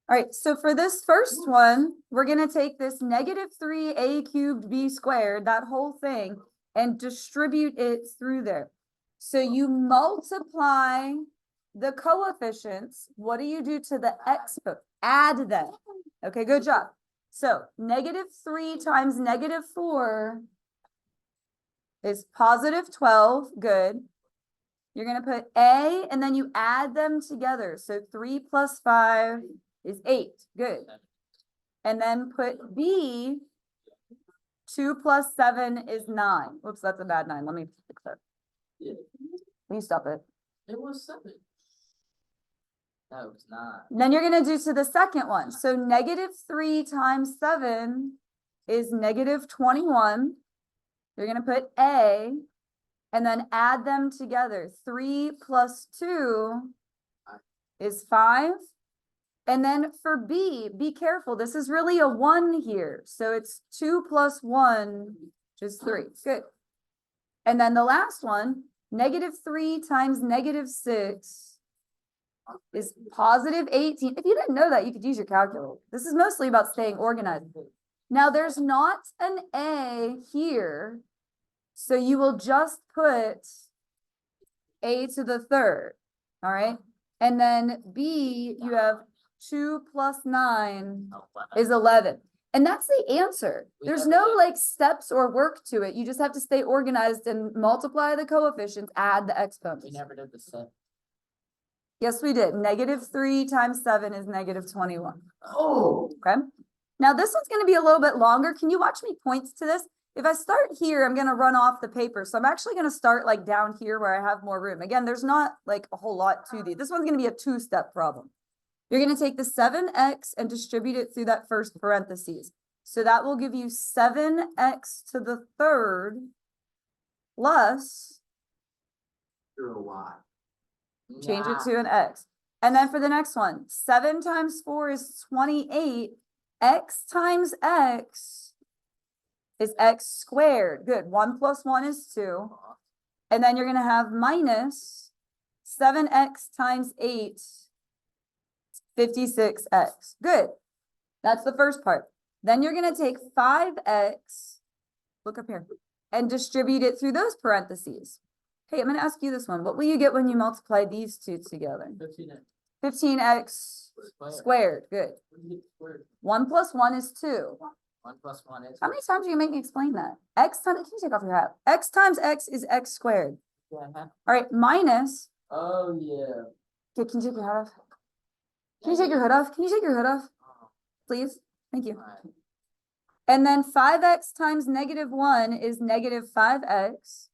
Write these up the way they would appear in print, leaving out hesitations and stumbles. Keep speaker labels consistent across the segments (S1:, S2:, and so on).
S1: All right, so for this first one, we're gonna take this negative 3a cubed b squared, that whole thing, and distribute it through there. So you multiply the coefficients. What do you do to the exponent? Add them. Okay, good job. So negative 3 times negative 4 is positive 12. Good. You're going to put a, and then you add them together. So 3 plus 5 is 8. Good. And then put b, 2 plus 7 is 9. Whoops, that's a bad 9. Let me fix that.
S2: Yeah.
S1: Will you stop it?
S2: It was 7. No, it's not.
S1: Then you're going to do to the second one. So negative 3 times 7 is negative 21. You're going to put a, and then add them together. 3 plus 2 is 5. And then for b, be careful. This is really a 1 here. So it's 2 plus 1, which is 3. Good. And then the last one, negative 3 times negative 6 is positive 18. If you didn't know that, you could use your calculator. This is mostly about staying organized. Now there's not an a here, so you will just put a to the third, all right? And then b, you have 2 plus 9 is 11. And that's the answer. There's no like steps or work to it. You just have to stay organized and multiply the coefficients, add the exponents.
S2: We never did the set.
S1: Yes, we did. Negative 3 times 7 is negative 21.
S2: Oh.
S1: Okay. Now this one's going to be a little bit longer. Can you watch me points to this? If I start here, I'm going to run off the paper. So I'm actually going to start like down here where I have more room. Again, there's not like a whole lot to these. This one's going to be a 2-step problem. You're going to take the 7x and distribute it through that first parentheses. So that will give you 7x to the third plus,
S2: You're a lot.
S1: change it to an x. And then for the next one, 7 times 4 is 28. X times x is x squared. Good. 1 plus 1 is 2. And then you're going to have minus 7x times 8, 56x. Good. That's the first part. Then you're going to take 5x, look up here, and distribute it through those parentheses. Hey, I'm going to ask you this one. What will you get when you multiply these two together? 15x squared. Good. 1 plus 1 is 2.
S2: 1 plus 1 is.
S1: How many times are you making me explain that? X times, can you take off your hat? X times x is x squared.
S2: Yeah.
S1: All right, minus.
S2: Oh, yeah.
S1: Okay, can you take your hat off? Can you take your hood off? Can you take your hood off? Please? Thank you.
S2: Right.
S1: And then 5x times negative 1 is negative 5x.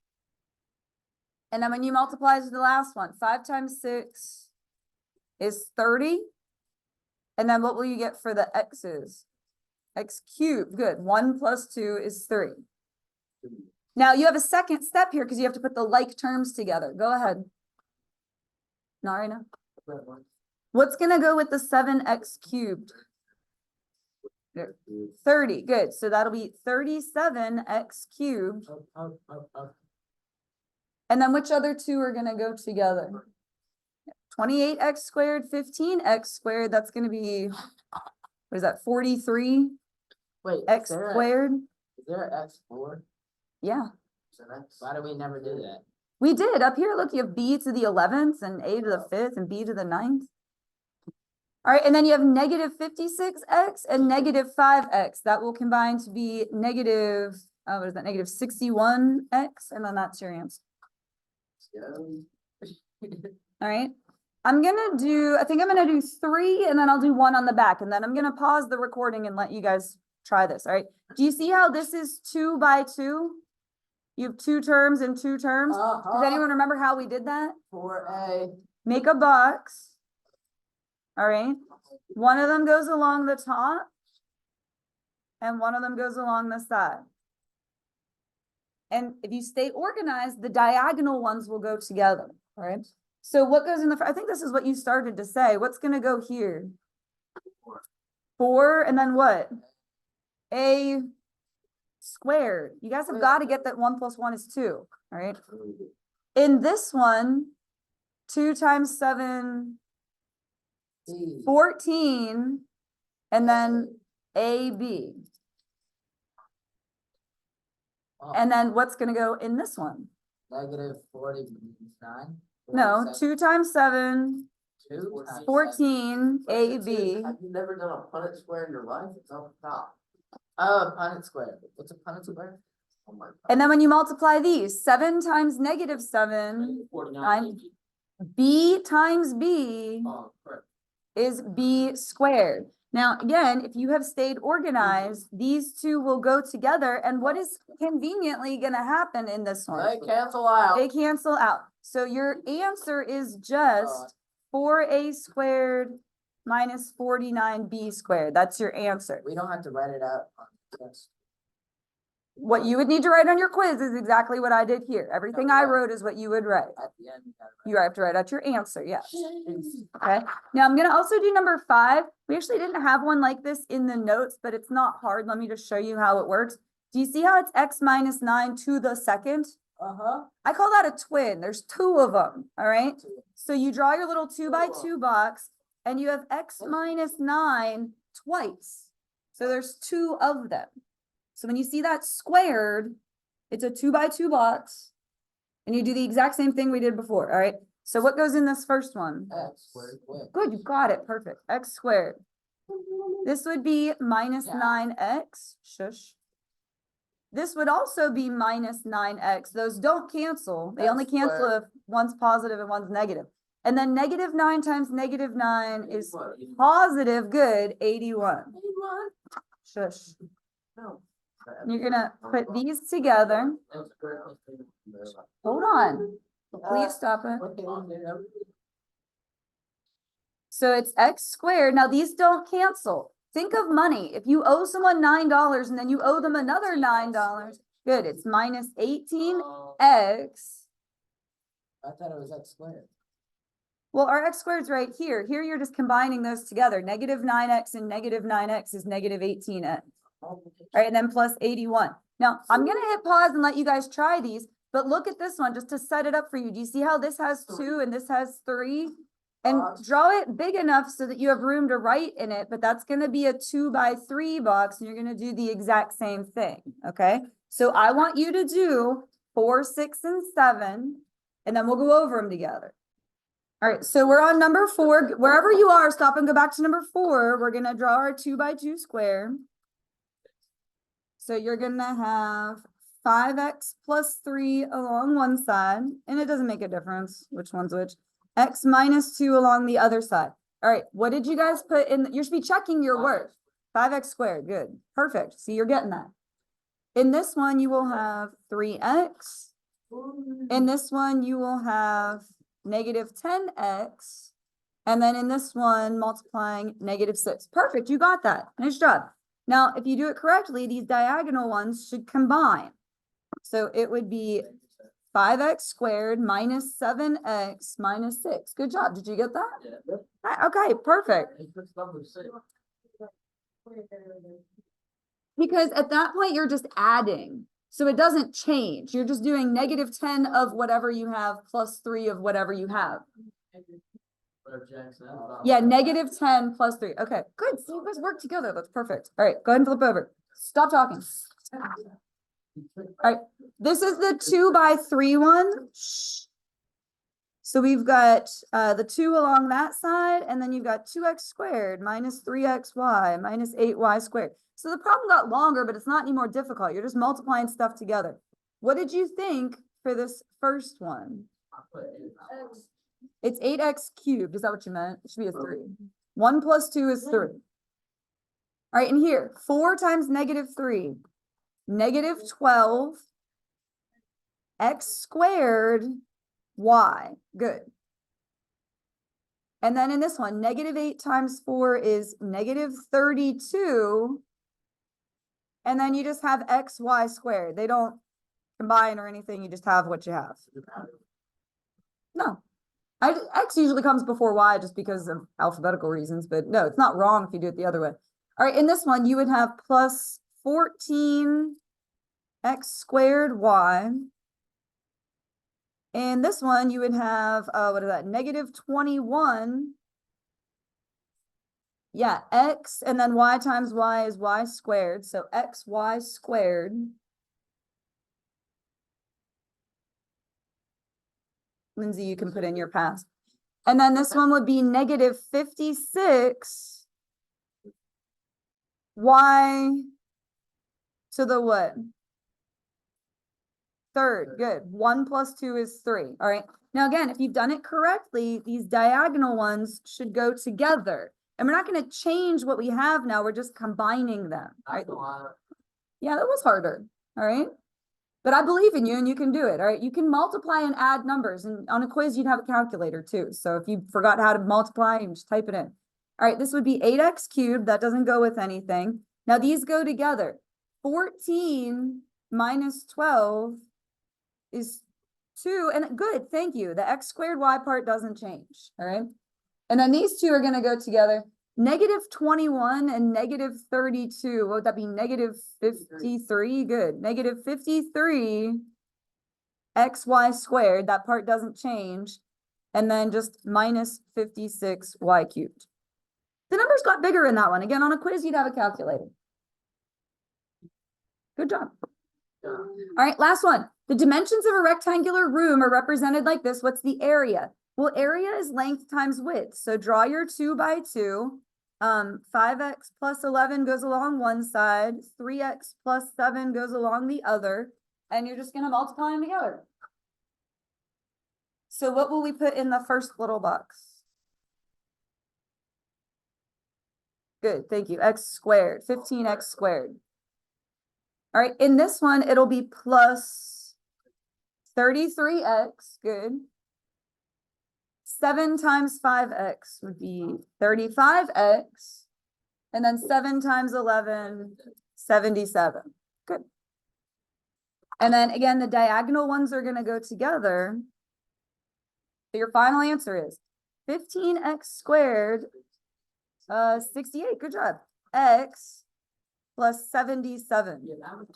S1: And then when you multiply to the last one, 5 times 6 is 30. And then what will you get for the x's? X cubed. Good. 1 plus 2 is 3. Now you have a second step here because you have to put the like terms together. Go ahead. Not right now. What's going to go with the 7x cubed? 30. Good. So that'll be 37x cubed. And then which other two are going to go together? 28x squared, 15x squared. That's going to be, what is that, 43?
S2: Wait,
S1: X squared?
S2: Is there an x4?
S1: Yeah.
S2: So why do we never do that?
S1: We did. Up here, look, you have b to the 11th and a to the 5th and b to the 9th. All right, and then you have negative 56x and negative 5x. That will combine to be negative, what is that, negative 61x, and then that's your answer. All right, I think I'm gonna do 3, and then I'll do 1 on the back, and then I'm gonna pause the recording and let you guys try this, all right? Do you see how this is 2 by 2? You have 2 terms and 2 terms. Does anyone remember how we did that?
S2: 4a.
S1: Make a box. All right, one of them goes along the top and one of them goes along the side. And if you stay organized, the diagonal ones will go together. All right. So what goes in the, I think this is what you started to say. What's going to go here? 4 and then what? A squared. You guys have got to get that 1 plus 1 is 2. All right. In this one, 2 times 7
S2: B.
S1: 14, and then AB.
S2: Oh,
S1: And then what's gonna go in this one?
S2: negative 49.
S1: No,
S2: 47,
S1: 2 times 7,
S2: 2 times
S1: 14,
S3: Have
S1: AB.
S3: you never done a Punnett square in your life? It's on top.
S2: Oh, Punnett square. What's a Punnett square?
S3: Oh my God.
S1: And then when you multiply these, 7 times negative 7, 9. B times B
S3: Oh, correct.
S1: is B squared. Now, again, if you have stayed organized, these two will go together, and what is conveniently gonna happen in this one?
S2: They cancel out.
S1: They cancel out. So your answer is just 4A squared minus 49B squared. That's your answer.
S2: We don't have to write it out. on this.
S1: What you would need to write on your quiz is exactly what I did here. Everything I wrote is what you would write.
S2: At the end. gotta
S1: You have to write out your answer, yes.
S2: write.
S1: Okay, now I'm gonna also do number 5. We actually didn't have one like this in the notes, but it's not hard. Let me just show you how it works. Do you see how it's x minus 9 to the second?
S2: Uh-huh.
S1: I call that a twin. There's 2 of them, all right? So you draw your little 2 by 2 box and you have x minus 9 twice. So there's 2 of them. So when you see that squared, it's a 2 by 2 box. And you do the exact same thing we did before, all right? So what goes in this first one?
S2: X squared, quick.
S1: Good, you got it, perfect. X squared. This would be minus
S2: Yeah.
S1: 9x, shush. This would also be minus 9x. Those don't cancel. They only
S2: X
S1: cancel
S2: squared.
S1: if one's positive and one's negative. And then negative 9 times negative 9 is
S3: What?
S1: positive, good, 81. Shush.
S3: No.
S1: You're gonna put these together. Hold on. Please stop it. So it's x squared. Now these don't cancel. Think of money. If you owe someone $9 and then you owe them another $9, good, it's minus 18x.
S2: I thought it was X squared.
S1: Well, our x squared's right here. Here you're just combining those together. Negative 9x and negative 9x is negative 18x. All right, and then plus 81. Now, I'm gonna hit pause and let you guys try these, but look at this one just to set it up for you. Do you see how this has 2 and this has 3? And draw it big enough so that you have room to write in it, but that's gonna be a 2 by 3 box and you're gonna do the exact same thing, okay? So I want you to do 4, 6, and 7, and then we'll go over them together. All right, so we're on number 4. Wherever you are, stop and go back to number 4. We're gonna draw our 2 by 2 square. So you're gonna have 5x plus 3 along one side, and it doesn't make a difference which one's which. X minus 2 along the other side. All right, what did you guys put in? You should be checking your work. 5x squared, good, perfect. See, you're getting that. In this one, you will have 3x. In this one, you will have negative 10x. And then in this one, multiplying negative 6. Perfect, you got that. Nice job. Now, if you do it correctly, these diagonal ones should combine. So it would be 5x squared minus 7x minus 6. Good job. Did you get that?
S3: Yeah.
S1: Okay, perfect.
S3: It's number 6.
S1: Because at that point, you're just adding. So it doesn't change. You're just doing negative 10 of whatever you have plus 3 of whatever you have. Yeah, negative 10 plus 3. Okay, good. So you guys work together. That's perfect. All right, go ahead and flip over. Stop talking. All right, this is the 2 by 3 one. Shh. So we've got the 2 along that side, and then you've got 2x squared minus 3xy minus 8y squared. So the problem got longer, but it's not any more difficult. You're just multiplying stuff together. What did you think for this first one? It's 8x cubed. Is that what you meant? It should be a 3. 1 plus 2 is 3. All right, and here, 4 times negative 3. Negative 12 x squared y. Good. And then in this one, negative 8 times 4 is negative 32. And then you just have xy squared. They don't combine or anything. You just have what you have. No. X usually comes before y just because of alphabetical reasons, but no, it's not wrong if you do it the other way. All right, in this one, you would have plus 14 x squared y. In this one, you would have, what is that? Negative 21 Yeah, x and then y times y is y squared, so xy squared. Lindsay, you can put in your past. And then this one would be negative 56 y to the what? Third, good. 1 plus 2 is 3. All right. Now, again, if you've done it correctly, these diagonal ones should go together. And we're not going to change what we have now. We're just combining them. Right?
S2: That's a lot.
S1: Yeah, that was harder. All right. But I believe in you and you can do it. All right. You can multiply and add numbers. And on a quiz, you'd have a calculator too. So if you forgot how to multiply, you can just type it in. All right. This would be 8x cubed. That doesn't go with anything. Now these go together. 14 minus 12 is 2. And good. Thank you. The x squared y part doesn't change. All right. And then these two are going to go together. Negative 21 and negative 32. What would that be? Negative 53. Good. Negative 53 xy squared. That part doesn't change. And then just minus 56 y cubed. The numbers got bigger in that one. Again, on a quiz, you'd have a calculator. Good job.
S2: Yeah.
S1: All right, last one. The dimensions of a rectangular room are represented like this. What's the area? Well, area is length times width. So draw your 2 by 2. 5x plus 11 goes along one side. 3x plus 7 goes along the other. And you're just going to multiply them together. So what will we put in the first little box? Good, thank you. X squared, 15x squared. All right, in this one, it'll be plus 33x, good. 7 times 5x would be 35x. And then 7 times 11, 77. Good. And then again, the diagonal ones are going to go together. So your final answer is 15x squared, 68. Good job. X plus 77.
S2: Yeah, that was.